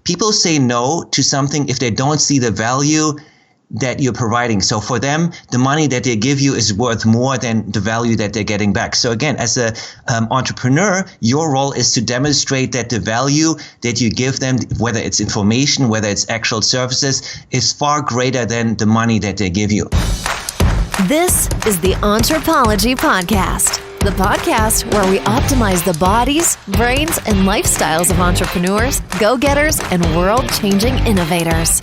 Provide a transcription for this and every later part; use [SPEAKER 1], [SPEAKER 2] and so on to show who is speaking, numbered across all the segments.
[SPEAKER 1] people say no to something if they don't see the value that you're providing. So for them, the money that they give you is worth more than the value that they're getting back. So again, as a entrepreneur, your role is to demonstrate that the value that you give them, whether it's information, whether it's actual services, is far greater than the money that they give you.
[SPEAKER 2] This is the Entrepology Podcast, the podcast where we optimize the bodies, brains, and lifestyles of entrepreneurs, go-getters, and world-changing innovators.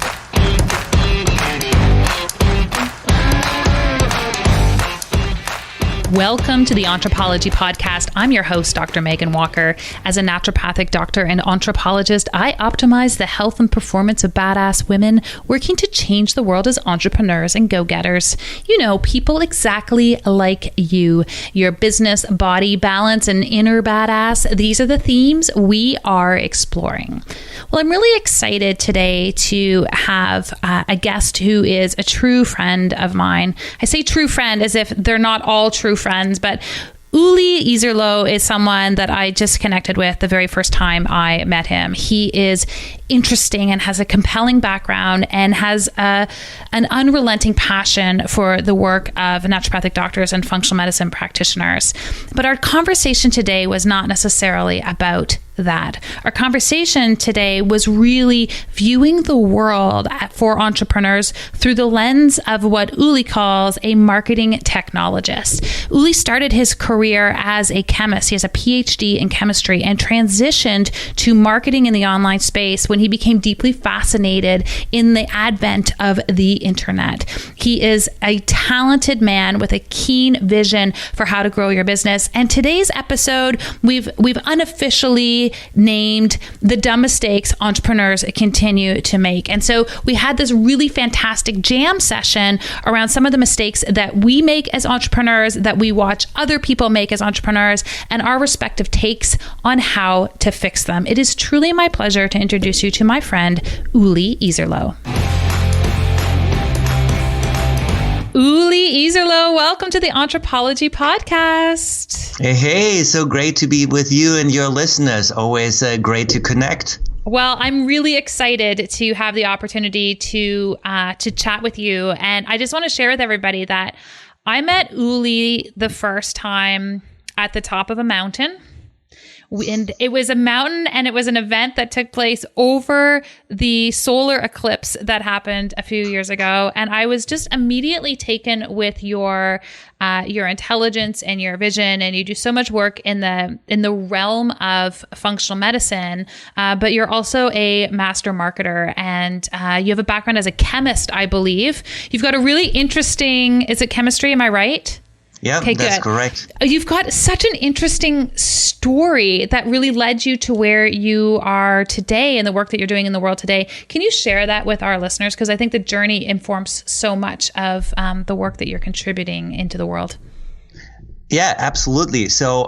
[SPEAKER 3] Welcome to the Entrepology Podcast. I'm your host, Dr. Megan Walker. As a naturopathic doctor and anthropologist, I optimize the health and performance of badass women working to change the world as entrepreneurs and go-getters. You know, people exactly like you. Your business, body, balance, and inner badass. These are the themes we are exploring. Well, I'm really excited today to have a guest who is a true friend of mine. I say true friend as if they're not all true friends, but Uli Iserloh is someone that I just connected with the very first time I met him. He is interesting and has a compelling background and has an unrelenting passion for the work of naturopathic doctors and functional medicine practitioners. But our conversation today was not necessarily about that. Our conversation today was really viewing the world for entrepreneurs through the lens of what Uli calls a marketing technologist. Uli started his career as a chemist. He has a PhD in chemistry and transitioned to marketing in the online space when he became deeply fascinated in the advent of the internet. He is a talented man with a keen vision for how to grow your business. And today's episode, we've unofficially named the dumb mistakes entrepreneurs continue to make. And so we had this really fantastic jam session around some of the mistakes that we make as entrepreneurs, that we watch other people make as entrepreneurs, and our respective takes on how to fix them. It is truly my pleasure to introduce you to my friend, Uli Iserloh. Uli Iserloh, welcome to the Entrepology Podcast.
[SPEAKER 1] Hey, so great to be with you and your listeners. Always great to connect.
[SPEAKER 3] Well, I'm really excited to have the opportunity to chat with you. And I just want to share with everybody that I met Uli the first time at the top of a mountain. And it was a mountain, and it was an event that took place over the solar eclipse that happened a few years ago. And I was just immediately taken with your intelligence and your vision. And you do so much work in the realm of functional medicine, but you're also a master marketer, and you have a background as a chemist, I believe. You've got a really interesting, is it chemistry? Am I right?
[SPEAKER 1] Yeah, okay, that's correct.
[SPEAKER 3] You've got such an interesting story that really led you to where you are today and the work that you're doing in the world today. Can you share that with our listeners? Because I think the journey informs so much of the work that you're contributing into the world.
[SPEAKER 1] Yeah, absolutely. So,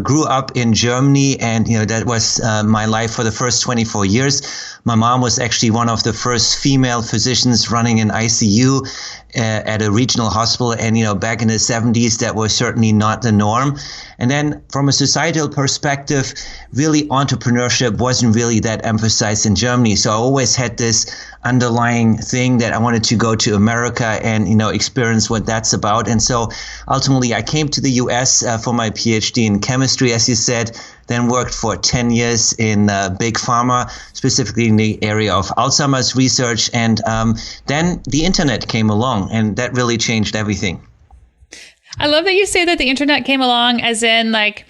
[SPEAKER 1] grew up in Germany, and, that was my life for the first 24 years. My mom was actually one of the first female physicians running an ICU at a regional hospital. And, back in the 70s, that was certainly not the norm. And then from a societal perspective, really entrepreneurship wasn't really that emphasized in Germany. So I always had this underlying thing that I wanted to go to America and, experience what that's about. And so ultimately I came to the US for my PhD in chemistry, as you said, then worked for 10 years in big pharma, specifically in the area of Alzheimer's research. And then the internet came along, and that really changed everything.
[SPEAKER 3] I love that you say that the internet came along as in like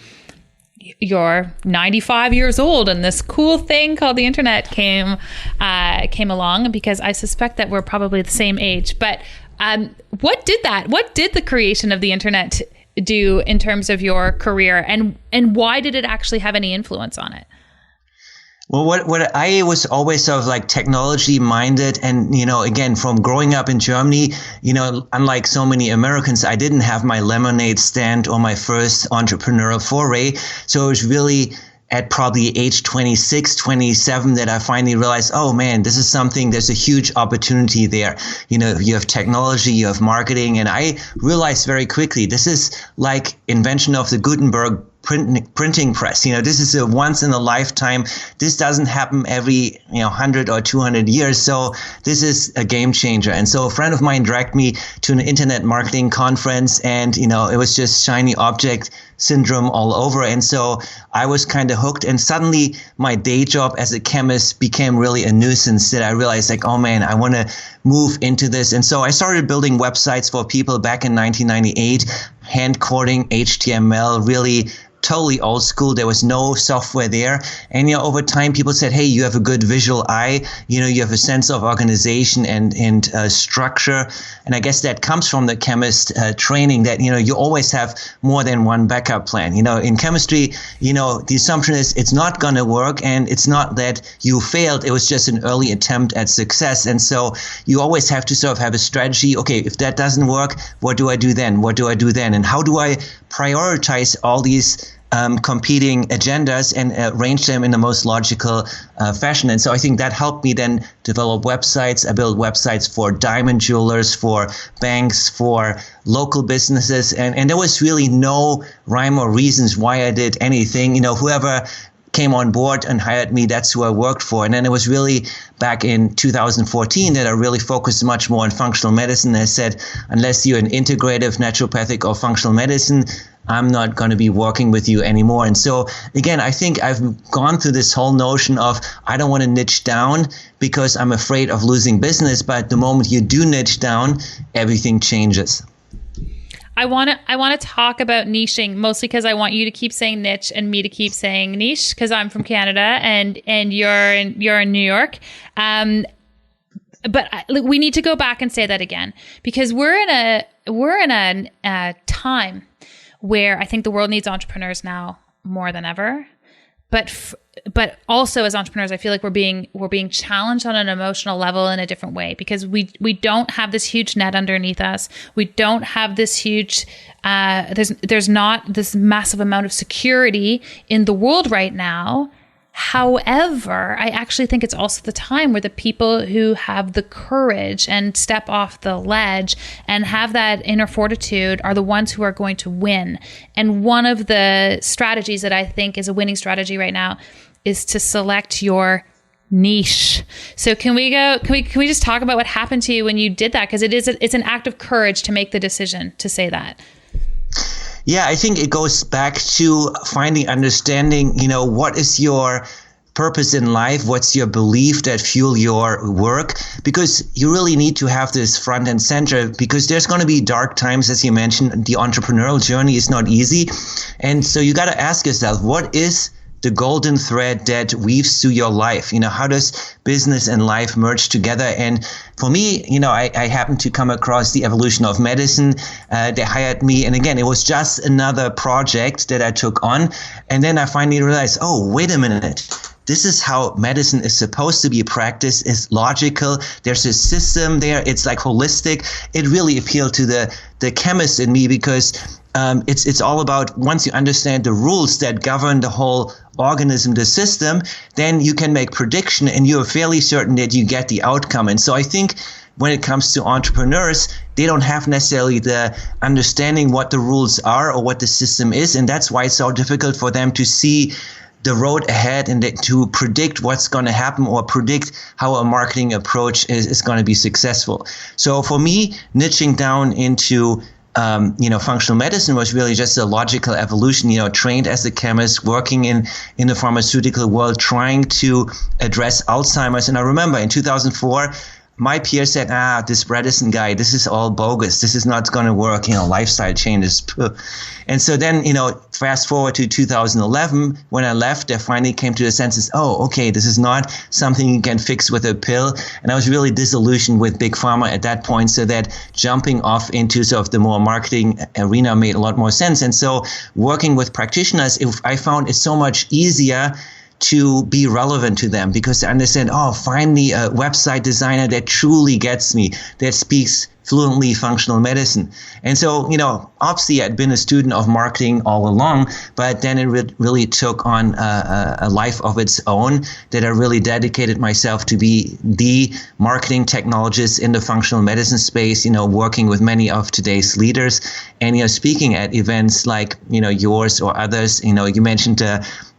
[SPEAKER 3] you're 95 years old and this cool thing called the internet came along, because I suspect that we're probably the same age. But what did the creation of the internet do in terms of your career, and why did it actually have any influence on it?
[SPEAKER 1] Well, what I was always sort of like technology minded, and, again, from growing up in Germany, unlike so many Americans, I didn't have my lemonade stand or my first entrepreneurial foray. So it was really at probably age 26, 27 that I finally realized, oh man, this is something, there's a huge opportunity there. You have technology, you have marketing, and I realized very quickly, this is like invention of the Gutenberg printing press. This is a once in a lifetime. This doesn't happen every 100 or 200 years. So this is a game changer. And so a friend of mine dragged me to an internet marketing conference, and it was just shiny object syndrome all over. And so I was kind of hooked, and suddenly my day job as a chemist became really a nuisance that I realized, like, oh man, I want to move into this. And so I started building websites for people back in 1998, hand coding HTML, really totally old school. There was no software there. And, over time, people said, hey, you have a good visual eye. You have a sense of organization and structure. And I guess that comes from the chemist training that, you always have more than one backup plan. In chemistry, the assumption is it's not going to work, and it's not that you failed. It was just an early attempt at success. And so you always have to sort of have a strategy. Okay, if that doesn't work, what do I do then? What do I do then? And how do I prioritize all these competing agendas and arrange them in the most logical fashion? And so I think that helped me then develop websites. I built websites for diamond jewelers, for banks, for local businesses. And there was really no rhyme or reasons why I did anything. Whoever came on board and hired me, that's who I worked for. And then it was really back in 2014 that I really focused much more on functional medicine. I said, unless you're an integrative, naturopathic, or functional medicine, I'm not going to be working with you anymore. And so, again, I think I've gone through this whole notion of I don't want to niche down because I'm afraid of losing business. But the moment you do niche down, everything changes.
[SPEAKER 3] I want to talk about niching, mostly because I want you to keep saying niche and me to keep saying niche, because I'm from Canada and you're in New York. But we need to go back and say that again, because we're in a time where I think the world needs entrepreneurs now more than ever. But also as entrepreneurs, I feel like we're being challenged on an emotional level in a different way, because we don't have this huge net underneath us. We don't have this huge there's not this massive amount of security in the world right now. However, I actually think it's also the time where the people who have the courage and step off the ledge and have that inner fortitude are the ones who are going to win. And one of the strategies that I think is a winning strategy right now is to select your niche. So can we just talk about what happened to you when you did that? Because it's an act of courage to make the decision to say that.
[SPEAKER 1] Yeah, I think it goes back to finding understanding, what is your purpose in life? What's your belief that fuel your work? Because you really need to have this front and center, because there's going to be dark times, as you mentioned. The entrepreneurial journey is not easy. And so you got to ask yourself, what is the golden thread that weaves through your life? How does business and life merge together? And for me, I happened to come across the evolution of medicine. They hired me. And again, it was just another project that I took on. And then I finally realized, oh, wait a minute. This is how medicine is supposed to be practiced. It's logical. There's a system there. It's like holistic. It really appealed to the chemist in me, because it's all about, once you understand the rules that govern the whole organism, the system, then you can make prediction and you're fairly certain that you get the outcome. And so I think when it comes to entrepreneurs, they don't have necessarily the understanding what the rules are or what the system is. And that's why it's so difficult for them to see the road ahead and to predict what's going to happen or predict how a marketing approach is going to be successful. So for me, niching down into functional medicine was really just a logical evolution, trained as a chemist, working in the pharmaceutical world, trying to address Alzheimer's. And I remember in 2004, my peer said, this Bredesen guy, this is all bogus. This is not going to work, lifestyle changes. And so then, fast forward to 2011, when I left, I finally came to the senses, oh, okay, this is not something you can fix with a pill. And I was really disillusioned with Big Pharma at that point, so that jumping off into sort of the more marketing arena made a lot more sense. And so working with practitioners, I found it so much easier to be relevant to them, because they understand, oh, finally a website designer that truly gets me, that speaks fluently functional medicine. And so, obviously I'd been a student of marketing all along, but then it really took on a life of its own, that I really dedicated myself to be the marketing technologist in the functional medicine space, working with many of today's leaders and, speaking at events like, yours or others. You mentioned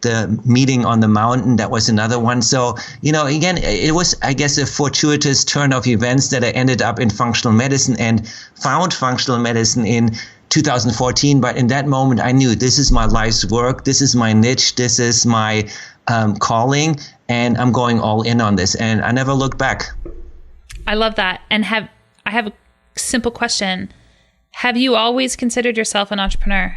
[SPEAKER 1] the meeting on the mountain, that was another one. So, again, it was, I guess, a fortuitous turn of events that I ended up in functional medicine and found functional medicine in 2014. But in that moment, I knew this is my life's work. This is my niche. This is my calling. And I'm going all in on this. And I never looked back.
[SPEAKER 3] I love that. And I have a simple question. Have you always considered yourself an entrepreneur?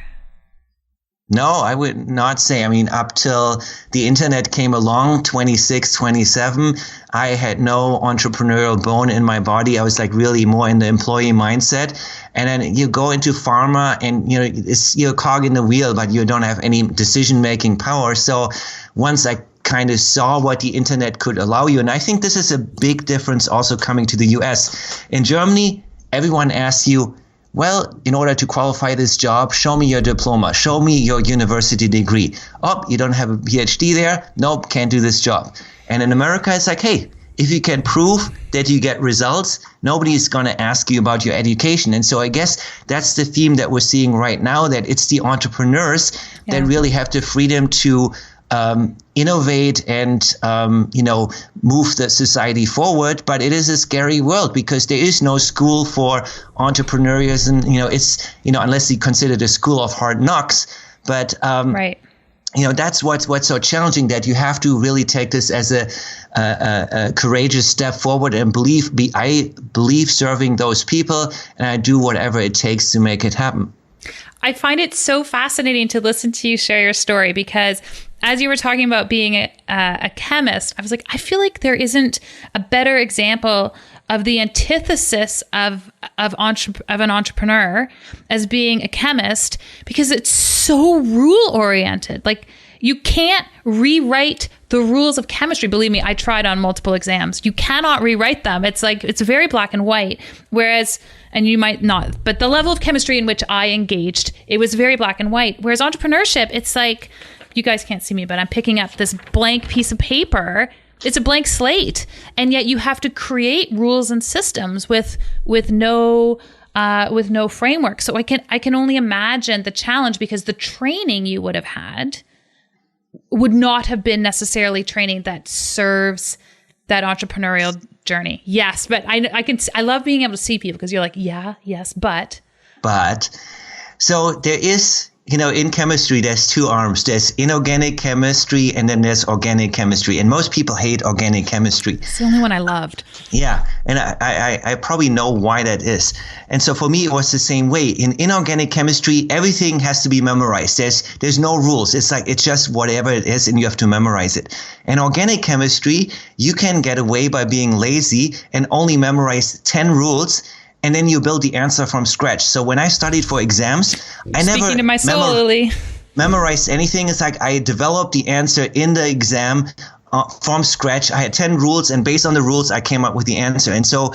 [SPEAKER 1] No, I would not say. I mean, up till the internet came along, 26, 27, I had no entrepreneurial bone in my body. I was like really more in the employee mindset. And then you go into pharma and, it's your cog in the wheel, but you don't have any decision-making power. So once I kind of saw what the internet could allow you, and I think this is a big difference also coming to the US. In Germany, everyone asks you, well, in order to qualify this job, show me your diploma, show me your university degree. Oh, you don't have a PhD there? Nope, can't do this job. And in America, it's like, hey, if you can prove that you get results, nobody's going to ask you about your education. And so I guess that's the theme that we're seeing right now, that it's the entrepreneurs that really have the freedom to innovate and, move the society forward. But it is a scary world because there is no school for entrepreneurs. And, it's, unless you consider the school of hard knocks. But,
[SPEAKER 3] right.
[SPEAKER 1] That's what's so challenging, that you have to really take this as a courageous step forward and I believe serving those people, and I do whatever it takes to make it happen.
[SPEAKER 3] I find it so fascinating to listen to you share your story, because as you were talking about being a chemist, I was like, I feel like there isn't a better example of the antithesis of an entrepreneur as being a chemist, because it's so rule oriented. Like, you can't rewrite the rules of chemistry. Believe me, I tried on multiple exams. You cannot rewrite them. It's like, it's very black and white. Whereas, and you might not, but the level of chemistry in which I engaged, it was very black and white. Whereas entrepreneurship, it's like, you guys can't see me, but I'm picking up this blank piece of paper. It's a blank slate. And yet you have to create rules and systems with no framework. So I can only imagine the challenge, because the training you would have had would not have been necessarily training that serves that entrepreneurial journey. Yes, but I love being able to see people, because you're like, yeah, yes, but.
[SPEAKER 1] So there is, in chemistry, there's two arms. There's inorganic chemistry, and then there's organic chemistry. And most people hate organic chemistry.
[SPEAKER 3] It's the only one I loved.
[SPEAKER 1] Yeah. And I probably know why that is. And so for me, it was the same way. In inorganic chemistry, everything has to be memorized. There's no rules. It's like, it's just whatever it is, and you have to memorize it. In organic chemistry, you can get away by being lazy and only memorize 10 rules, and then you build the answer from scratch. So when I studied for exams, I never
[SPEAKER 3] Speaking to my soul, Uli.
[SPEAKER 1] memorized anything. It's like I developed the answer in the exam from scratch. I had 10 rules, and based on the rules, I came up with the answer. And so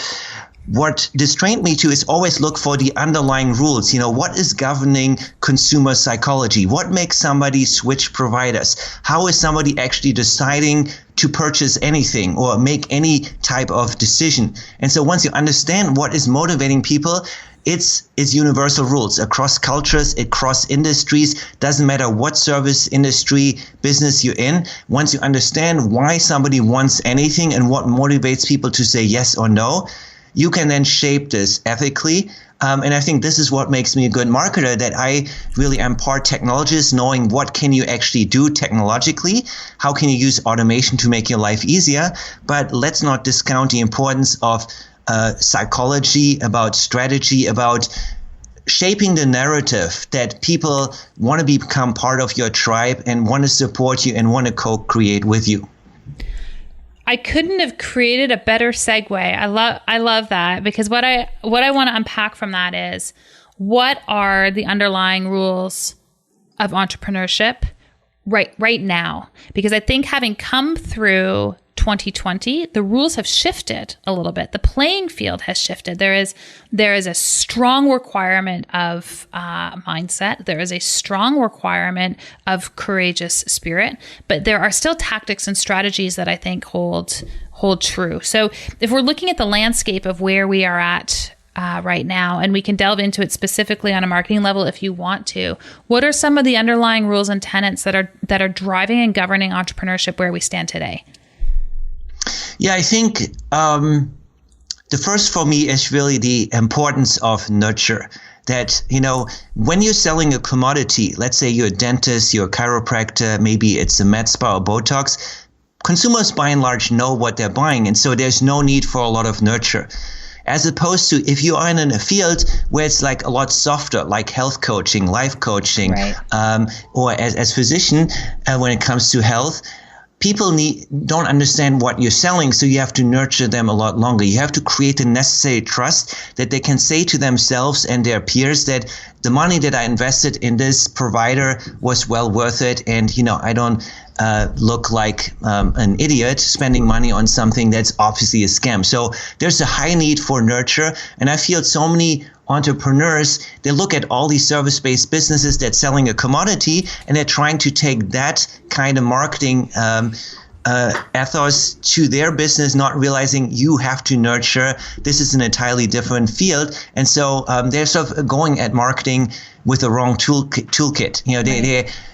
[SPEAKER 1] what this trained me to is always look for the underlying rules. What is governing consumer psychology? What makes somebody switch providers? How is somebody actually deciding to purchase anything or make any type of decision? And so once you understand what is motivating people, it's universal rules across cultures, across industries. Doesn't matter what service industry, business you're in. Once you understand why somebody wants anything and what motivates people to say yes or no, you can then shape this ethically. And I think this is what makes me a good marketer, that I really am part technologist, knowing what can you actually do technologically, how can you use automation to make your life easier. But let's not discount the importance of psychology, about strategy, about shaping the narrative that people want to become part of your tribe and want to support you and want to co-create with you.
[SPEAKER 3] I couldn't have created a better segue. I love that, because what I want to unpack from that is, what are the underlying rules of entrepreneurship? right now? Because I think having come through 2020, the rules have shifted a little bit. The playing field has shifted. There is a strong requirement of mindset. There is a strong requirement of courageous spirit, but there are still tactics and strategies that I think hold true. So if we're looking at the landscape of where we are at right now, and we can delve into it specifically on a marketing level if you want to, what are some of the underlying rules and tenets that are driving and governing entrepreneurship where we stand today?
[SPEAKER 1] Yeah, I think the first for me is really the importance of nurture. That, when you're selling a commodity, let's say you're a dentist, you're a chiropractor, maybe it's a med spa or Botox, consumers by and large know what they're buying. And so there's no need for a lot of nurture. As opposed to if you are in a field where it's like a lot softer, like health coaching, life coaching,
[SPEAKER 3] right.
[SPEAKER 1] Or as physician, when it comes to health, people don't understand what you're selling, so you have to nurture them a lot longer. You have to create the necessary trust that they can say to themselves and their peers that the money that I invested in this provider was well worth it, and I don't look like an idiot spending money on something that's obviously a scam. So there's a high need for nurture, and I feel so many entrepreneurs, they look at all these service-based businesses that's selling a commodity, and they're trying to take that kind of marketing ethos to their business, not realizing you have to nurture. This is an entirely different field. And so they're sort of going at marketing with the wrong toolkit.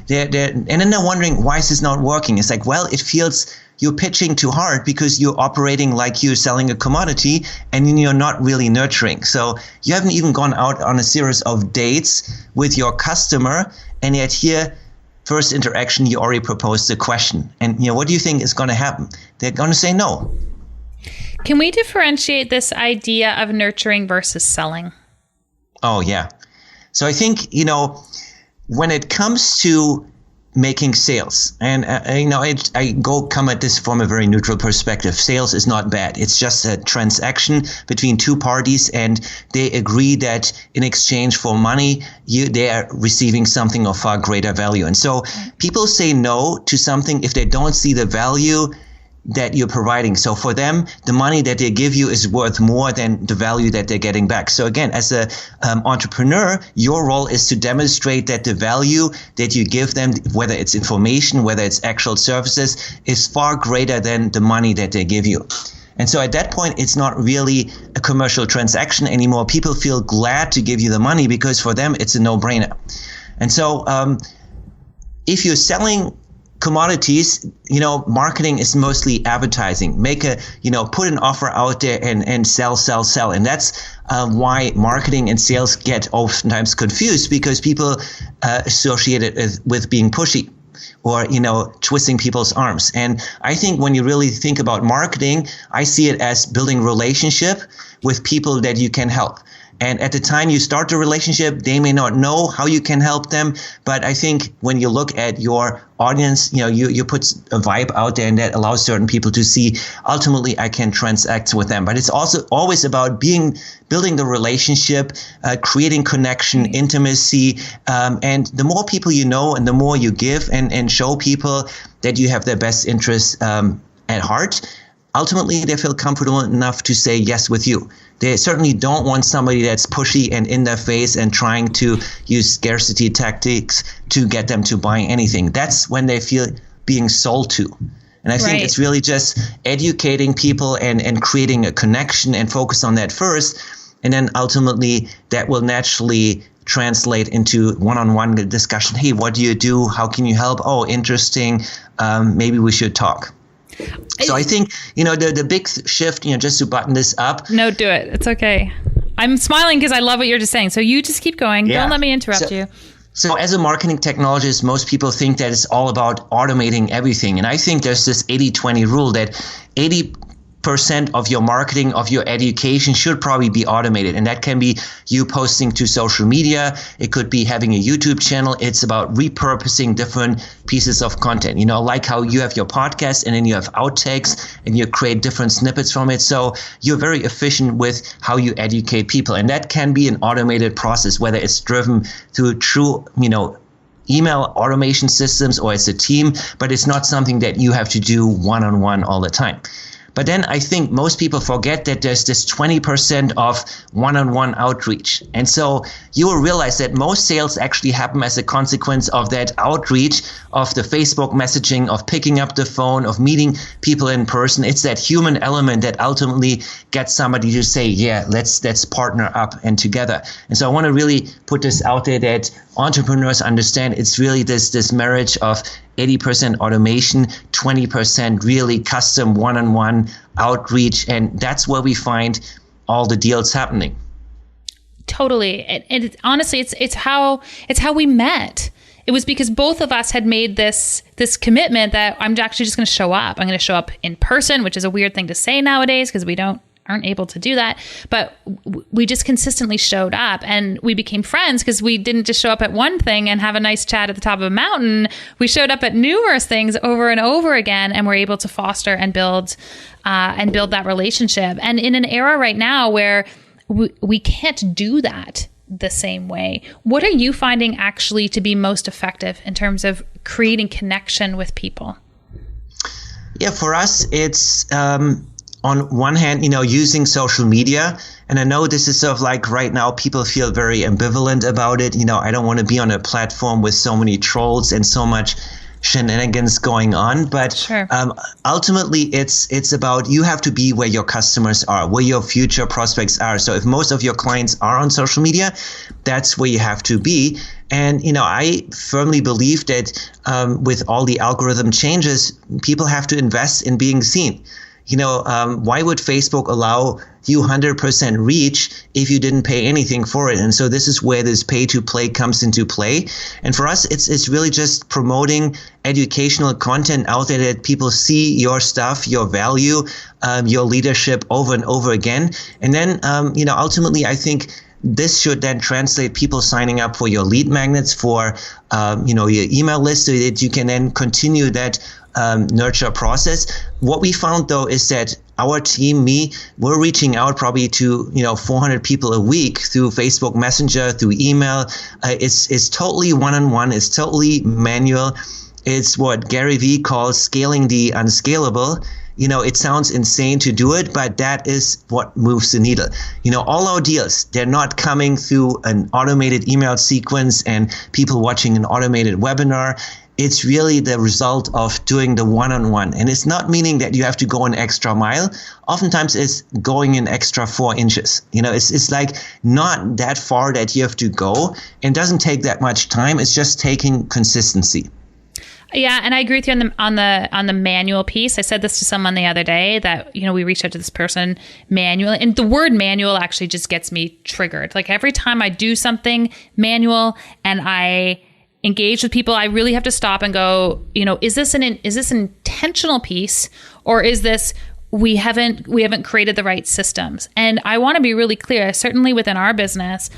[SPEAKER 1] And then they're wondering, why is this not working? It's like, well, it feels you're pitching too hard because you're operating like you're selling a commodity and you're not really nurturing. So you haven't even gone out on a series of dates with your customer, and yet here, first interaction, you already proposed a question. And what do you think is going to happen? They're going to say no.
[SPEAKER 3] Can we differentiate this idea of nurturing versus selling?
[SPEAKER 1] Oh, yeah. So I think, when it comes to making sales, and I come at this from a very neutral perspective. Sales is not bad. It's just a transaction between two parties, and they agree that in exchange for money, they are receiving something of far greater value. And so people say no to something if they don't see the value that you're providing. So for them, the money that they give you is worth more than the value that they're getting back. So again, as a entrepreneur, your role is to demonstrate that the value that you give them, whether it's information, whether it's actual services, is far greater than the money that they give you. And so at that point, it's not really a commercial transaction anymore. People feel glad to give you the money because for them, it's a no-brainer. And so if you're selling commodities, marketing is mostly advertising. Put an offer out there and sell. And that's why marketing and sales get oftentimes confused, because people associate it with being pushy or, twisting people's arms. And I think when you really think about marketing, I see it as building relationship with people that you can help. And at the time you start the relationship, they may not know how you can help them. But I think when you look at your audience, you put a vibe out there, and that allows certain people to see, ultimately, I can transact with them. But it's also always about building the relationship, creating connection, intimacy. And the more people you know and the more you give and show people that you have their best interests at heart, ultimately, they feel comfortable enough to say yes with you. They certainly don't want somebody that's pushy and in their face and trying to use scarcity tactics to get them to buy anything. That's when they feel being sold to. And I think it's really just educating people and creating a connection and focus on that first. And then ultimately, that will naturally translate into one-on-one discussion. Hey, what do you do? How can you help? Oh, interesting. Maybe we should talk. So I think, the big shift, just to button this up.
[SPEAKER 3] No, do it. It's okay. I'm smiling because I love what you're just saying. So you just keep going. Yeah. Don't let me interrupt you.
[SPEAKER 1] So as a marketing technologist, most people think that it's all about automating everything. And I think there's this 80-20 rule that 80% of your marketing, of your education should probably be automated. And that can be you posting to social media. It could be having a YouTube channel. It's about repurposing different pieces of content, like how you have your podcast and then you have outtakes and you create different snippets from it. So you're very efficient with how you educate people. And that can be an automated process, whether it's driven through true, email automation systems or as a team, but it's not something that you have to do one-on-one all the time. But then I think most people forget that there's this 20% of one-on-one outreach. And so you will realize that most sales actually happen as a consequence of that outreach, of the Facebook messaging, of picking up the phone, of meeting people in person. It's that human element that ultimately gets somebody to say, yeah, let's partner up and together. And so I want to really put this out there that entrepreneurs understand it's really this marriage of 80% automation, 20% really custom one-on-one outreach. And that's where we find all the deals happening.
[SPEAKER 3] Totally. And honestly, it's how we met. It was because both of us had made this commitment that I'm actually just going to show up. I'm going to show up in person, which is a weird thing to say nowadays because we aren't able to do that. But we just consistently showed up, and we became friends because we didn't just show up at one thing and have a nice chat at the top of a mountain. We showed up at numerous things over and over again, and we're able to foster and build that relationship. And in an era right now where we can't do that the same way, what are you finding actually to be most effective in terms of creating connection with people?
[SPEAKER 1] Yeah, for us, it's on one hand, using social media. And I know this is sort of like right now people feel very ambivalent about it. I don't want to be on a platform with so many trolls and so much shenanigans going on. But
[SPEAKER 3] sure.
[SPEAKER 1] Ultimately, it's about you have to be where your customers are, where your future prospects are. So if most of your clients are on social media, that's where you have to be. And, I firmly believe that with all the algorithm changes, people have to invest in being seen. Why would Facebook allow you 100% reach if you didn't pay anything for it? And so this is where this pay to play comes into play. And for us, it's really just promoting educational content out there that people see your stuff, your value, your leadership over and over again. And then, ultimately, I think this should then translate people signing up for your lead magnets, for, your email list, so that you can then continue that nurture process. What we found though is that our team, we're reaching out probably to 400 people a week through Facebook Messenger, through email. It's totally one-on-one. It's totally manual. It's what Gary Vee calls scaling the unscalable. It sounds insane to do it, but that is what moves the needle. All our deals, they're not coming through an automated email sequence and people watching an automated webinar. It's really the result of doing the one-on-one. And it's not meaning that you have to go an extra mile. Oftentimes it's going an extra 4 inches. It's like not that far that you have to go. It doesn't take that much time. It's just taking consistency.
[SPEAKER 3] Yeah, and I agree with you on the manual piece. I said this to someone the other day that, we reached out to this person manually, and the word manual actually just gets me triggered. Like every time I do something manual and I engage with people, I really have to stop and go, is this an intentional piece, or is this we haven't created the right systems? And I want to be really clear, certainly within our business,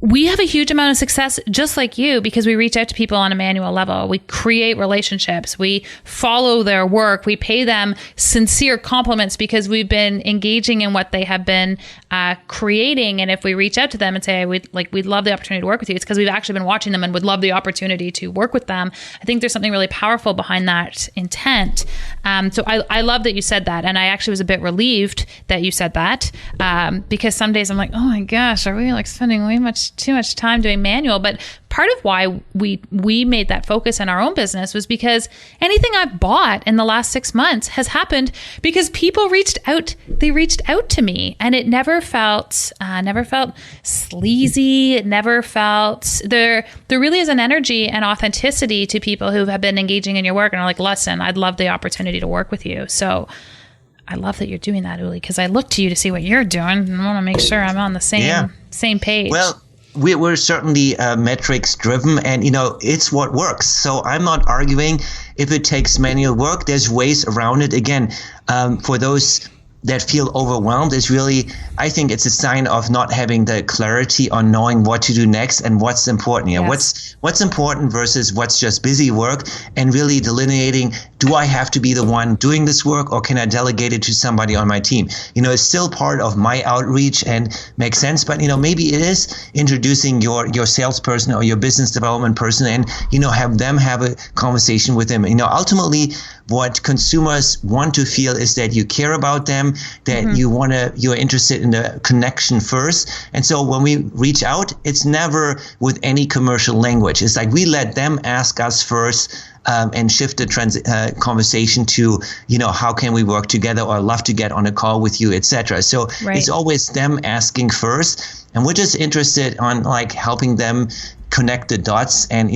[SPEAKER 3] we have a huge amount of success just like you because we reach out to people on a manual level. We create relationships. We follow their work. We pay them sincere compliments because we've been engaging in what they have been creating. And if we reach out to them and say, we'd love the opportunity to work with you, it's because we've actually been watching them and would love the opportunity to work with them. I think there's something really powerful behind that intent. So I love that you said that. And I actually was a bit relieved that you said that because some days I'm like, oh my gosh, are we spending too much time doing manual? But part of why we made that focus in our own business was because anything I've bought in the last 6 months has happened because people reached out. They reached out to me, and it never felt sleazy. It never felt there really is an energy and authenticity to people who have been engaging in your work and are like, listen, I'd love the opportunity to work with you. So I love that you're doing that, Uli, because I look to you to see what you're doing and I want to make sure I'm on the same page.
[SPEAKER 1] Well, we're certainly metrics driven, and it's what works. So I'm not arguing if it takes manual work. There's ways around it. Again, for those that feel overwhelmed, is really, I think it's a sign of not having the clarity on knowing what to do next and what's important.
[SPEAKER 3] Yes.
[SPEAKER 1] What's important versus what's just busy work, and really delineating, do I have to be the one doing this work, or can I delegate it to somebody on my team? It's still part of my outreach and makes sense, but maybe it is introducing your salesperson or your business development person and have them have a conversation with them. Ultimately what consumers want to feel is that you care about them, that you're interested in the connection first. And so when we reach out, it's never with any commercial language. It's like we let them ask us first, and shift the conversation to, how can we work together, or love to get on a call with you, etc. So It's always them asking first, and we're just interested on helping them connect the dots and,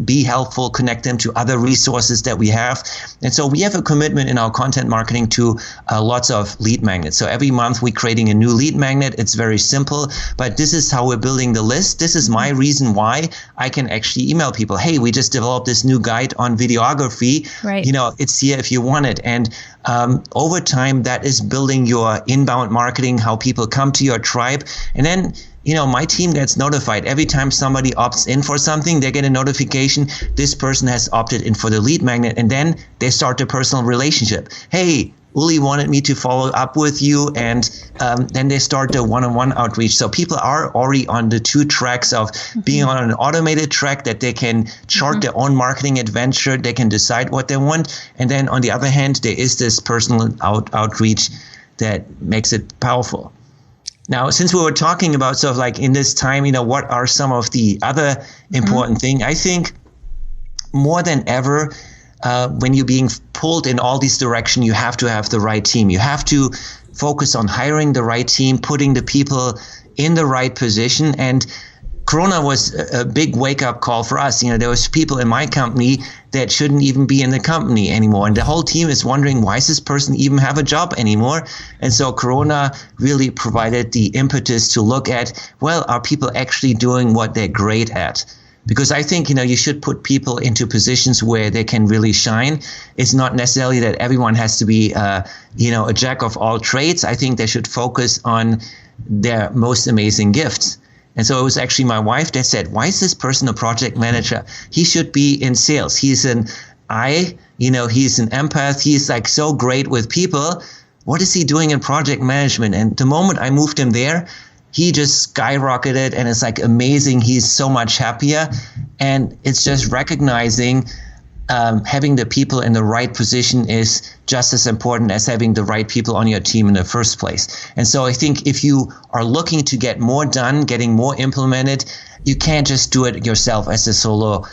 [SPEAKER 1] be helpful, connect them to other resources that we have. And so we have a commitment in our content marketing to lots of lead magnets. So every month we're creating a new lead magnet. It's very simple, but this is how we're building the list. This is my reason why I can actually email people, hey, we just developed this new guide on videography. Right. It's here if you want it. And over time, that is building your inbound marketing, how people come to your tribe. And then my team gets notified every time somebody opts in for something. They get a notification, this person has opted in for the lead magnet, and then they start a personal relationship. Hey, Uli wanted me to follow up with you, and then they start the one-on-one outreach. So people are already on the two tracks of being on an automated track that they can chart their own marketing adventure. They can decide what they want. And then on the other hand, there is this personal outreach that makes it powerful. Now, since we were talking about sort of in this time, what are some of the other important things? I think more than ever, when you're being pulled in all these directions, you have to have the right team. You have to focus on hiring the right team, putting the people in the right position. And Corona was a big wake-up call for us. There was people in my company that shouldn't even be in the company anymore. And the whole team is wondering, why does this person even have a job anymore? And so Corona really provided the impetus to look at, well, are people actually doing what they're great at? Because I think, you should put people into positions where they can really shine. It's not necessarily that everyone has to be, a jack of all trades. I think they should focus on their most amazing gifts. And so it was actually my wife that said, why is this person a project manager? He should be in sales. He's an he's an empath. He's so great with people. What is he doing in project management? And the moment I moved him there, he just skyrocketed, and it's amazing. He's so much happier. And it's just recognizing having the people in the right position is just as important as having the right people on your team in the first place. And so I think if you are looking to get more done, getting more implemented, you can't just do it yourself as a solo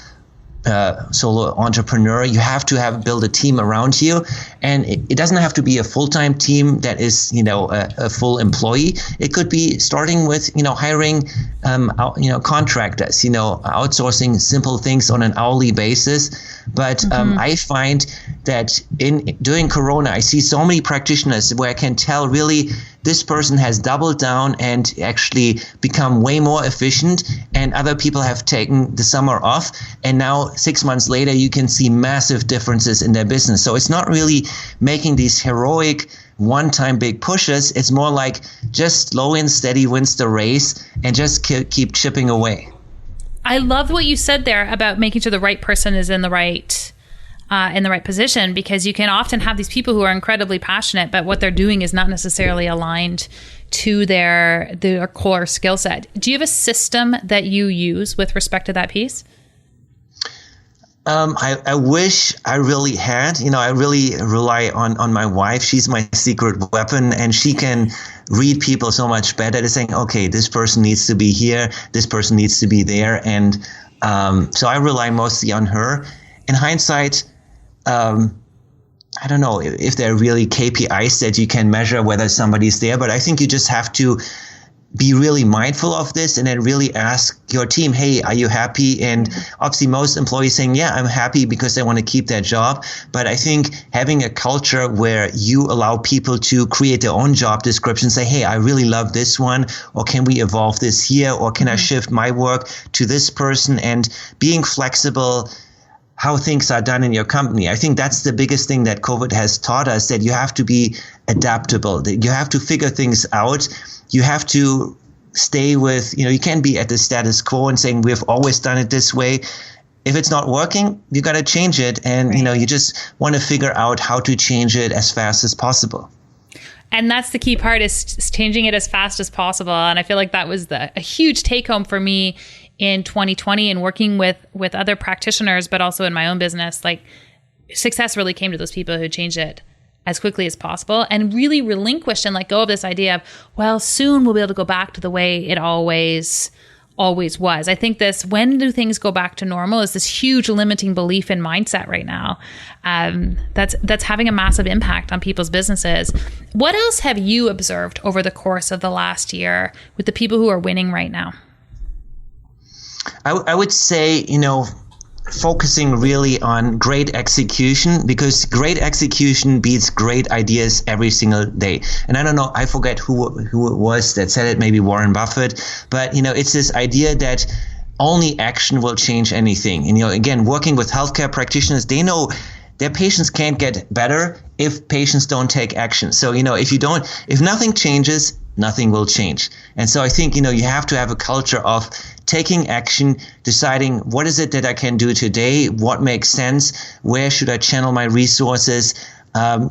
[SPEAKER 1] entrepreneur. You have to build a team around you, and it doesn't have to be a full-time team that is a full employee. It could be starting with hiring contractors, outsourcing simple things on an hourly basis. But I find that during Corona, I see so many practitioners where I can tell really this person has doubled down and actually become way more efficient, and other people have taken the summer off. And now 6 months later, you can see massive differences in their business. So it's not really making these heroic one-time big pushes. It's more like just slow and steady wins the race, and just keep chipping away.
[SPEAKER 3] I love what you said there about making sure the right person is in the right position, because you can often have these people who are incredibly passionate, but what they're doing is not necessarily aligned to their core skill set. Do you have a system that you use with respect to that piece?
[SPEAKER 1] I wish I really had. I really rely on my wife. She's my secret weapon, and she can read people so much better. They're saying, okay, this person needs to be here, this person needs to be there. And so I rely mostly on her. In hindsight, I don't know if there are really KPIs that you can measure whether somebody's there, but I think you just have to be really mindful of this, and then really ask your team, hey, are you happy? And obviously most employees saying, yeah, I'm happy, because they want to keep their job. But I think having a culture where you allow people to create their own job description, say, hey, I really love this one, or can we evolve this here, or can I shift my work to this person, and being flexible how things are done in your company. I think that's the biggest thing that COVID has taught us, that you have to be adaptable, that you have to figure things out. You have to stay with, you can't be at the status quo and saying we've always done it this way. if it's not working, you got to change it. And,
[SPEAKER 3] right.
[SPEAKER 1] You just want to figure out how to change it as fast as possible.
[SPEAKER 3] And that's the key part, is changing it as fast as possible. And I feel like that was a huge take home for me in 2020 and working with other practitioners, but also in my own business. Like, success really came to those people who changed it as quickly as possible and really relinquished and let go of this idea of, well, soon we'll be able to go back to the way it always was. I think this, when do things go back to normal, is this huge limiting belief and mindset right now. That's having a massive impact on people's businesses. What else have you observed over the course of the last year with the people who are winning right now?
[SPEAKER 1] I would say, focusing really on great execution, because great execution beats great ideas every single day. And I don't know, I forget who it was that said it, maybe Warren Buffett, but it's this idea that only action will change anything. And again, working with healthcare practitioners, they know their patients can't get better if patients don't take action. So if nothing changes, nothing will change. And so I think, you have to have a culture of taking action, deciding what is it that I can do today, what makes sense, where should I channel my resources.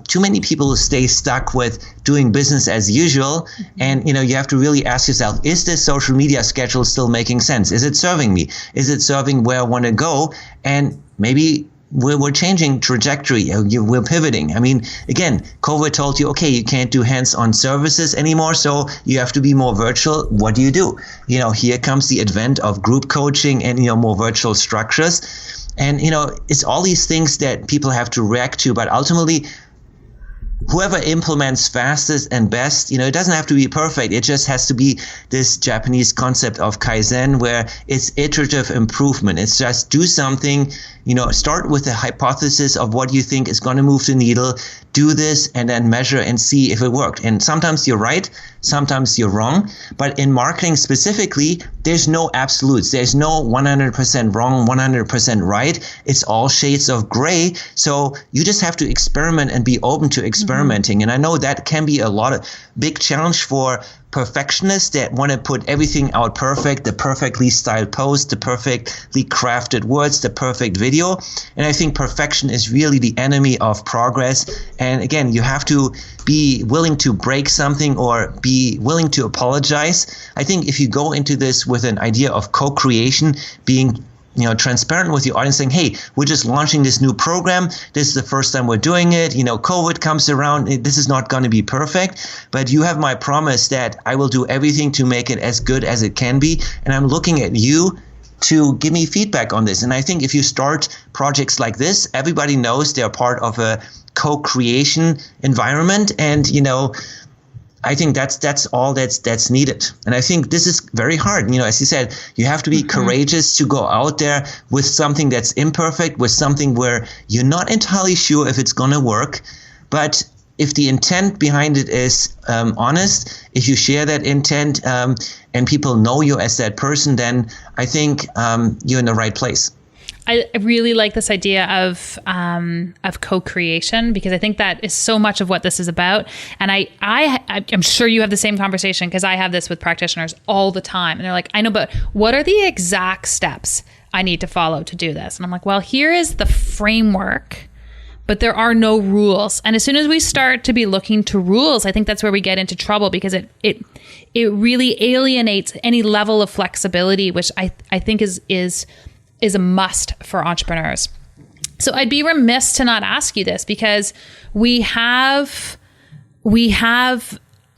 [SPEAKER 1] Too many people stay stuck with doing business as usual. And, you have to really ask yourself, is this social media schedule still making sense? Is it serving me? Is it serving where I want to go? And maybe we're changing trajectory. We're pivoting. I mean, again, COVID told you, okay, you can't do hands-on services anymore, so you have to be more virtual. What do? Here comes the advent of group coaching and, more virtual structures. And, it's all these things that people have to react to. But ultimately, whoever implements fastest and best, it doesn't have to be perfect. It just has to be this Japanese concept of Kaizen, where it's iterative improvement. It's just do something, start with a hypothesis of what you think is going to move the needle, do this, and then measure and see if it worked. And sometimes you're right, sometimes you're wrong. But in marketing specifically, there's no absolutes. There's no 100% wrong, 100% right. It's all shades of gray. So you just have to experiment and be open to experimenting. And I know that can be a big challenge for perfectionists that want to put everything out perfect, the perfectly styled post, the perfectly crafted words, the perfect video. And I think perfection is really the enemy of progress. And again, you have to be willing to break something or be willing to apologize. I think if you go into this with an idea of co-creation, being transparent with your audience, saying, hey, we're just launching this new program. This is the first time we're doing it. COVID comes around. This is not going to be perfect, but you have my promise that I will do everything to make it as good as it can be. And I'm looking at you to give me feedback on this. And I think if you start projects like this, everybody knows they're part of a co-creation environment. And, I think that's all that's needed. And I think this is very hard. As you said, you have to be courageous to go out there with something that's imperfect, with something where you're not entirely sure if it's going to work. But if the intent behind it is honest, if you share that intent and people know you as that person, then I think you're in the right place.
[SPEAKER 3] I really like this idea of co-creation, because I think that is so much of what this is about. And I'm sure you have the same conversation, because I have this with practitioners all the time. And they're like, I know, but what are the exact steps I need to follow to do this? And I'm like, well, here is the framework, but there are no rules. And as soon as we start to be looking to rules, I think that's where we get into trouble, because it really alienates any level of flexibility, which I think is a must for entrepreneurs. So I'd be remiss to not ask you this, because we have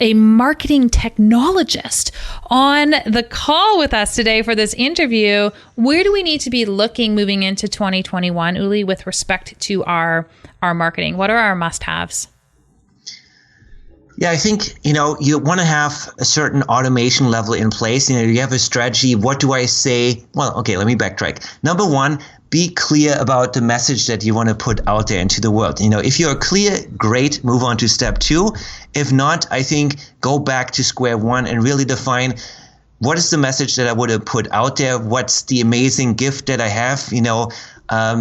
[SPEAKER 3] a marketing technologist on the call with us today for this interview. Where do we need to be looking moving into 2021, Uli, with respect to our marketing? What are our must-haves?
[SPEAKER 1] Yeah, I think, you want to have a certain automation level in place. You have a strategy. What do I say? Well, okay, let me backtrack. Number one, be clear about the message that you want to put out there into the world. If you're clear, great, move on to step two. If not, I think go back to square one and really define what is the message that I would have put out there? What's the amazing gift that I have?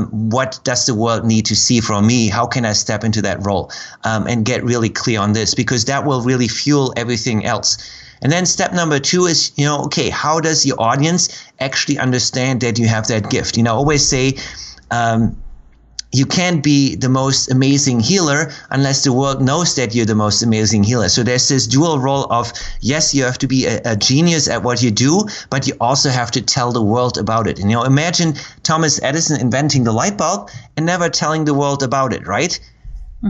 [SPEAKER 1] What does the world need to see from me? How can I step into that role? And get really clear on this, because that will really fuel everything else. And then step number 2 is, okay, how does your audience actually understand that you have that gift? I always say, you can't be the most amazing healer unless the world knows that you're the most amazing healer. So there's this dual role of, yes, you have to be a genius at what you do, but you also have to tell the world about it. And, imagine Thomas Edison inventing the light bulb and never telling the world about it, right?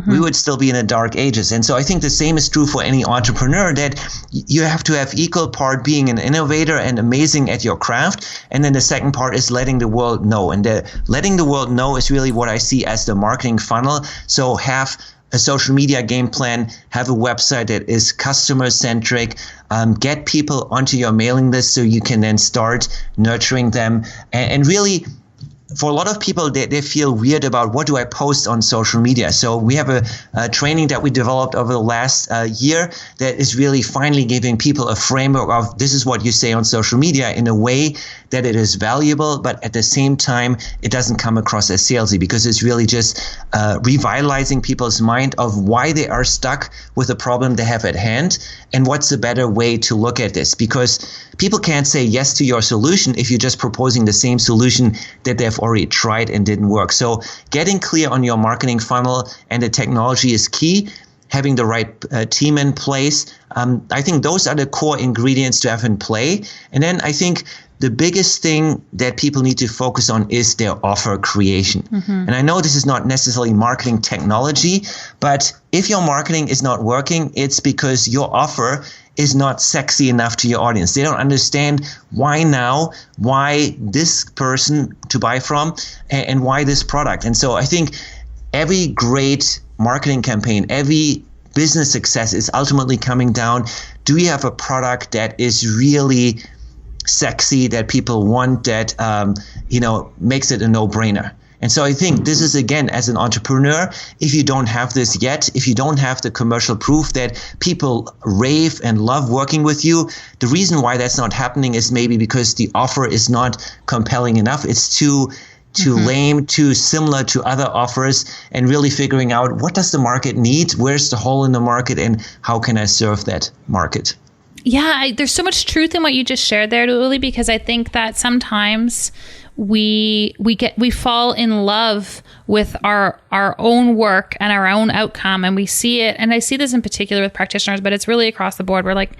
[SPEAKER 1] We would still be in the dark ages. And so I think the same is true for any entrepreneur, that you have to have equal part being an innovator and amazing at your craft. And then the second part is letting the world know. And letting the world know is really what I see as the marketing funnel. So have a social media game plan, have a website that is customer centric, get people onto your mailing list so you can then start nurturing them. And really, for a lot of people, they feel weird about what do I post on social media. So we have a training that we developed over the last year that is really finally giving people a framework of this is what you say on social media in a way that it is valuable, but at the same time, it doesn't come across as salesy, because it's really just revitalizing people's mind of why they are stuck with the problem they have at hand and what's the better way to look at this. Because people can't say yes to your solution if you're just proposing the same solution that they've already tried and didn't work. So getting clear on your marketing funnel and the technology is key. Having the right team in place. I think those are the core ingredients to have in play. And then I think the biggest thing that people need to focus on is their offer creation. And I know this is not necessarily marketing technology, but if your marketing is not working, it's because your offer is not sexy enough to your audience. They don't understand why now, why this person to buy from, and why this product. And so I think every great marketing campaign, every business success is ultimately coming down, do you have a product that is really sexy, that people want, that makes it a no-brainer? And so I think this is, again, as an entrepreneur, if you don't have this yet, if you don't have the commercial proof that people rave and love working with you, the reason why that's not happening is maybe because the offer is not compelling enough. It's too lame, too similar to other offers, and really figuring out what does the market need, where's the hole in the market, and how can I serve that market?
[SPEAKER 3] Yeah, there's so much truth in what you just shared there, Uli, because I think that sometimes we fall in love with our own work and our own outcome, and we see it. And I see this in particular with practitioners, but it's really across the board. We're like,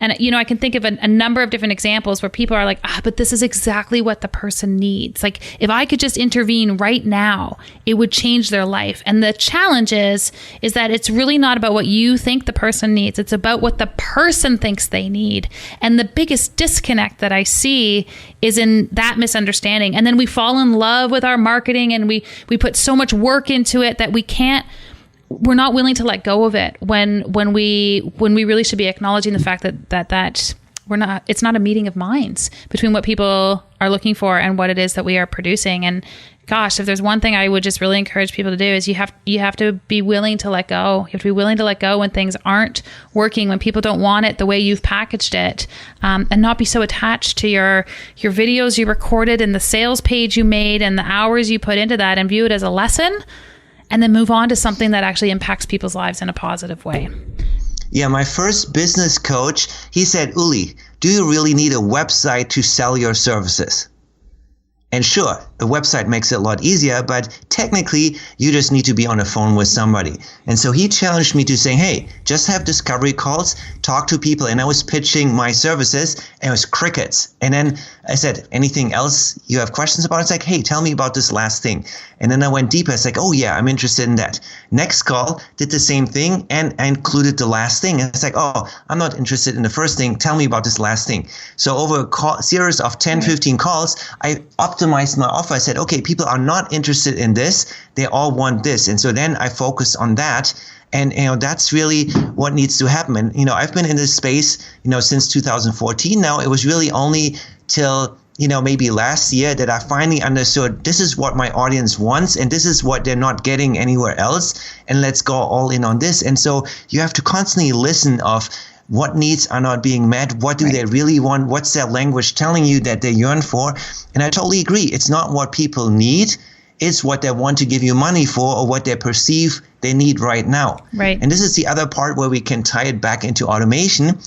[SPEAKER 3] and I can think of a number of different examples where people are like, but this is exactly what the person needs. Like, if I could just intervene right now, it would change their life. And the challenge is that it's really not about what you think the person needs. It's about what the person thinks they need. And the biggest disconnect that I see is in that misunderstanding. And then we fall in love with our marketing, and we put so much work into it that we're not willing to let go of it when we really should be acknowledging the fact that it's not a meeting of minds between what people are looking for and what it is that we are producing. And gosh, if there's one thing I would just really encourage people to do is you have to be willing to let go. You have to be willing to let go when things aren't working, when people don't want it the way you've packaged it, and not be so attached to your videos you recorded and the sales page you made and the hours you put into that, and view it as a lesson, and then move on to something that actually impacts people's lives in a positive way.
[SPEAKER 1] Yeah, my first business coach, he said, Uli, do you really need a website to sell your services? And sure, a website makes it a lot easier, but technically you just need to be on the phone with somebody. And so he challenged me to say, hey, just have discovery calls, talk to people. And I was pitching my services, and it was crickets. And then I said, anything else you have questions about? It's like, hey, tell me about this last thing. And then I went deeper. It's like, oh yeah, I'm interested in that. Next call, did the same thing, and I included the last thing. And it's like, oh, I'm not interested in the first thing. Tell me about this last thing. So over a series of 10, 15 calls, I optimized my offer. I said, okay, people are not interested in this. They all want this. And so then I focused on that. And, that's really what needs to happen. And, I've been in this space, since 2014 now. It was really only till, maybe last year that I finally understood this is what my audience wants, and this is what they're not getting anywhere else. And let's go all in on this. And so you have to constantly listen of what needs are not being met. What do they really want? What's their language telling you that they yearn for? And I totally agree. It's not what people need. It's what they want to give you money for, or what they perceive they need right now.
[SPEAKER 3] Right.
[SPEAKER 1] And this is the other part where we can tie it back into automation.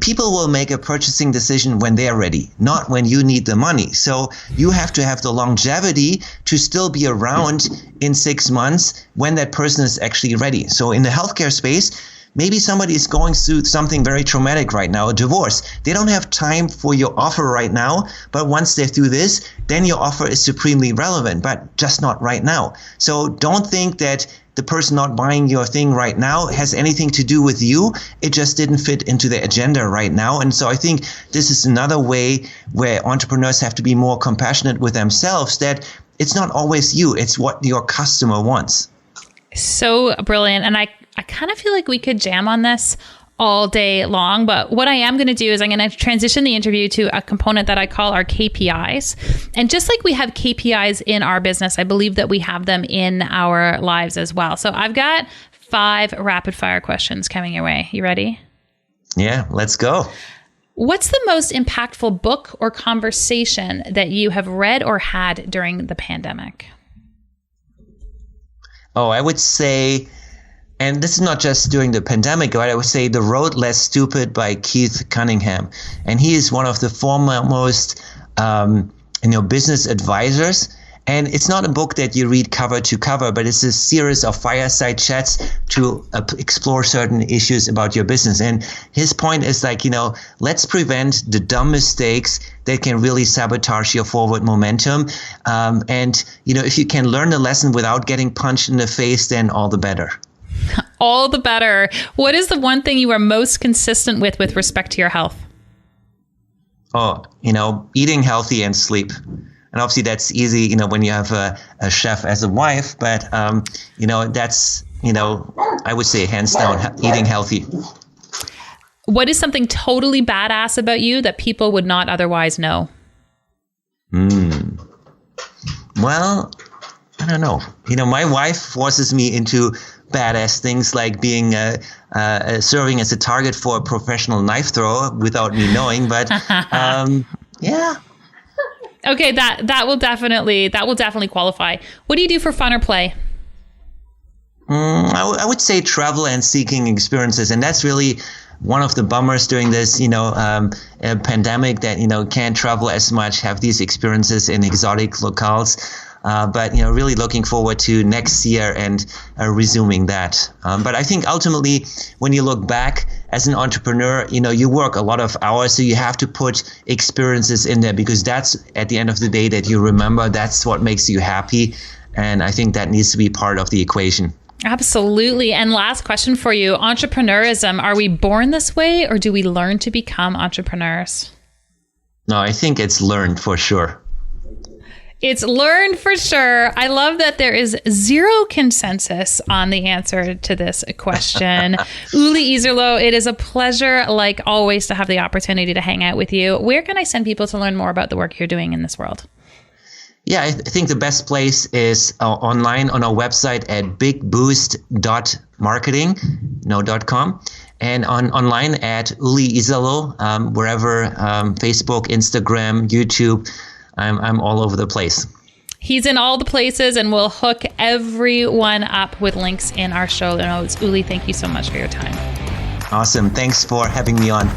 [SPEAKER 1] people will make a purchasing decision when they're ready, not when you need the money. So you have to have the longevity to still be around in 6 months when that person is actually ready. So in the healthcare space, maybe somebody is going through something very traumatic right now, a divorce. They don't have time for your offer right now, but once they're through this, then your offer is supremely relevant, but just not right now. So don't think that the person not buying your thing right now has anything to do with you. It just didn't fit into the agenda right now. And so I think this is another way where entrepreneurs have to be more compassionate with themselves, that it's not always you, it's what your customer wants.
[SPEAKER 3] So brilliant. And I kind of feel like we could jam on this all day long, but what I am going to do is I'm going to transition the interview to a component that I call our KPIs. And just like we have KPIs in our business, I believe that we have them in our lives as well. So I've got 5 rapid fire questions coming your way. You ready?
[SPEAKER 1] Yeah, let's go.
[SPEAKER 3] What's the most impactful book or conversation that you have read or had during the pandemic?
[SPEAKER 1] Oh, I would say, and this is not just during the pandemic, right? I would say The Road Less Stupid by Keith Cunningham. And he is one of the foremost, business advisors. And it's not a book that you read cover to cover, but it's a series of fireside chats to explore certain issues about your business. And his point is like, let's prevent the dumb mistakes that can really sabotage your forward momentum. If you can learn the lesson without getting punched in the face, then all the better.
[SPEAKER 3] All the better. What is the one thing you are most consistent with respect to your health?
[SPEAKER 1] Oh, eating healthy and sleep. And obviously that's easy, when you have a chef as a wife, but, that's, I would say hands down, eating healthy.
[SPEAKER 3] What is something totally badass about you that people would not otherwise know?
[SPEAKER 1] Well, I don't know. My wife forces me into badass things like being serving as a target for a professional knife thrower without me knowing, but yeah.
[SPEAKER 3] Okay, that will definitely qualify. What do you do for fun or play?
[SPEAKER 1] I would say travel and seeking experiences, and that's really one of the bummers during this, pandemic that can't travel as much, have these experiences in exotic locales. But really looking forward to next year and resuming that. But I think ultimately, when you look back as an entrepreneur, you work a lot of hours, so you have to put experiences in there because that's at the end of the day that you remember. That's what makes you happy, and I think that needs to be part of the equation.
[SPEAKER 3] Absolutely. And last question for you: entrepreneurism. Are we born this way, or do we learn to become entrepreneurs?
[SPEAKER 1] No, I think it's learned for sure.
[SPEAKER 3] It's learned for sure. I love that there is zero consensus on the answer to this question. Uli Iserloh, it is a pleasure, like always, to have the opportunity to hang out with you. Where can I send people to learn more about the work you're doing in this world?
[SPEAKER 1] Yeah, I think the best place is online on our website at bigboost.marketing, .com, and online at Uli Iserloh, wherever, Facebook, Instagram, YouTube. I'm all over the place.
[SPEAKER 3] He's in all the places, and we'll hook everyone up with links in our show notes. Uli, thank you so much for your time.
[SPEAKER 1] Awesome. Thanks for having me on.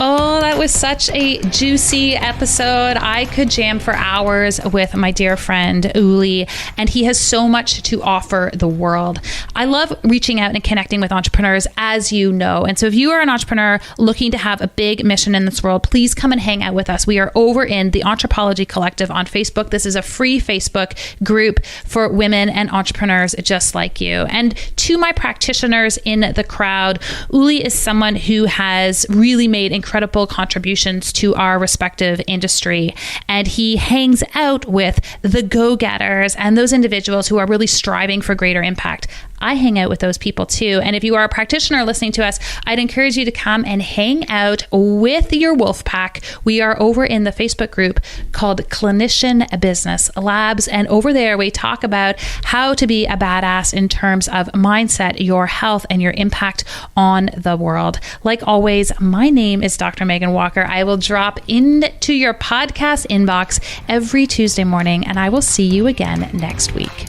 [SPEAKER 3] Oh, that was such a juicy episode. I could jam for hours with my dear friend Uli, and he has so much to offer the world. I love reaching out and connecting with entrepreneurs, as you know. And so if you are an entrepreneur looking to have a big mission in this world, please come and hang out with us. We are over in the Entrepology Collective on Facebook. This is a free Facebook group for women and entrepreneurs just like you. And to my practitioners in the crowd, Uli is someone who has really made incredible contributions to our respective industry. And he hangs out with the go-getters and those individuals who are really striving for greater impact. I hang out with those people too. And if you are a practitioner listening to us, I'd encourage you to come and hang out with your wolf pack. We are over in the Facebook group called Clinician Business Labs. And over there, we talk about how to be a badass in terms of mindset, your health, and your impact on the world. Like always, my name is Dr. Megan Walker. I will drop into your podcast inbox every Tuesday morning, and I will see you again next week.